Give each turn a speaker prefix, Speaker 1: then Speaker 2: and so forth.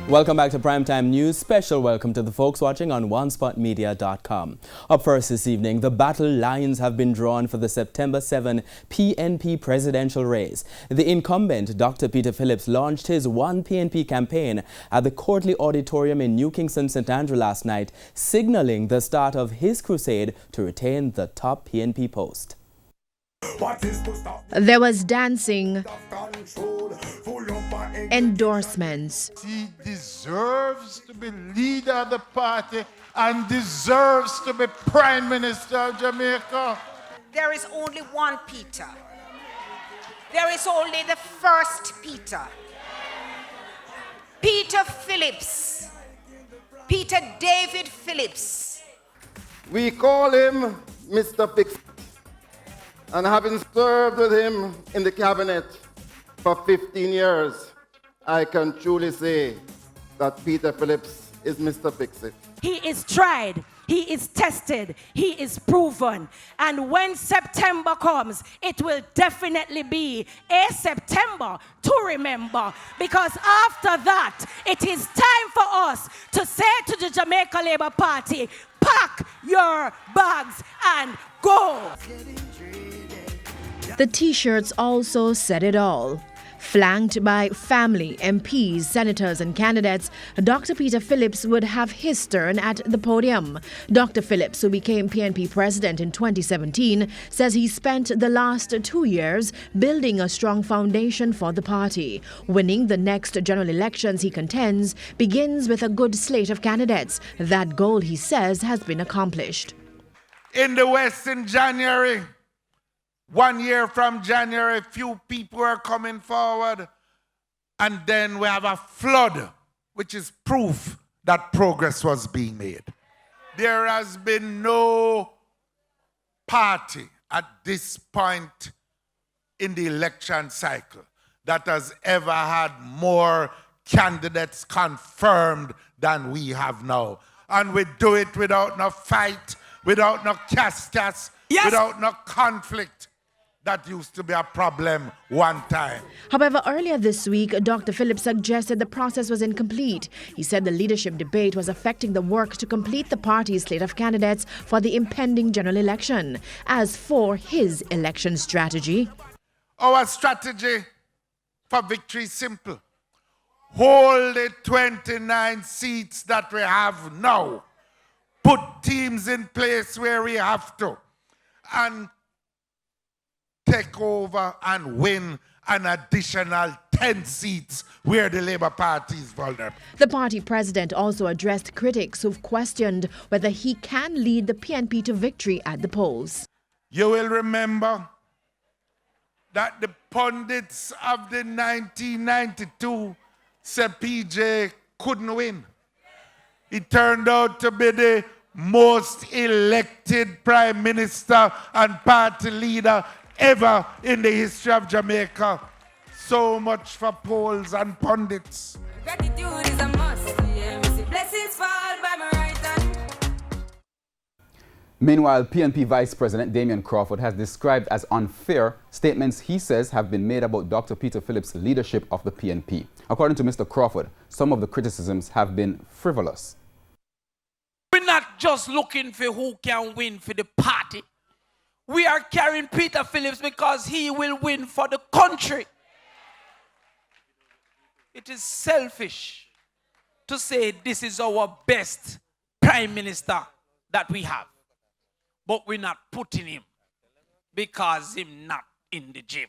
Speaker 1: Welcome back to Primetime News. Special welcome to the folks watching on OneSpotMedia.com. Up first this evening, the battle lines have been drawn for the September 7 PNP presidential race. The incumbent, Dr. Peter Phillips, launched his One PNP campaign at the Courtly Auditorium in New Kingston, St. Andrew last night, signaling the start of his crusade to retain the top PNP post.
Speaker 2: There was dancing, endorsements.
Speaker 3: He deserves to be leader of the party and deserves to be Prime Minister of Jamaica.
Speaker 4: There is only one Peter. There is only the first Peter. Peter Phillips. Peter David Phillips.
Speaker 5: We call him Mr. Pix. And having served with him in the cabinet for 15 years, I can truly say that Peter Phillips is Mr. Fix-It.
Speaker 6: He is tried, he is tested, he is proven. And when September comes, it will definitely be a September to remember. Because after that, it is time for us to say to the Jamaica Labour Party, pack your bags and go.
Speaker 2: The T-shirts also said it all. Flanked by family, MPs, senators and candidates, Dr. Peter Phillips would have his turn at the podium. Dr. Phillips, who became PNP president in 2017, says he spent the last 2 years building a strong foundation for the party. Winning the next general elections, he contends, begins with a good slate of candidates. That goal, he says, has been accomplished.
Speaker 3: In the West in January, 1 year from January, few people are coming forward. And then we have a flood, which is proof that progress was being made. There has been no party at this point in the election cycle that has ever had more candidates confirmed than we have now. And we do it without no fight, without no cascas, without no conflict. That used to be a problem one time.
Speaker 2: However, earlier this week, Dr. Phillips suggested the process was incomplete. He said the leadership debate was affecting the work to complete the party's slate of candidates for the impending general election. As for his election strategy,
Speaker 3: our strategy for victory is simple. Hold the 29 seats that we have now. Put teams in place where we have to. And take over and win an additional 10 seats where the Labour Party is vulnerable.
Speaker 2: The party president also addressed critics who've questioned whether he can lead the PNP to victory at the polls.
Speaker 3: You will remember that the pundits of the 1992 said PJ couldn't win. It turned out to be the most elected prime minister and party leader ever in the history of Jamaica. So much for polls and pundits.
Speaker 7: Gratitude is a must. Yeah, we see blessings fall by my right hand.
Speaker 8: Meanwhile, PNP Vice President Damian Crawford has described as unfair statements he says have been made about Dr. Peter Phillips' leadership of the PNP. According to Mr. Crawford, some of the criticisms have been frivolous.
Speaker 9: We're not just looking for who can win for the party. We are carrying Peter Phillips because he will win for the country. It is selfish to say this is our best prime minister that we have. But we're not putting him because he's not in the gym.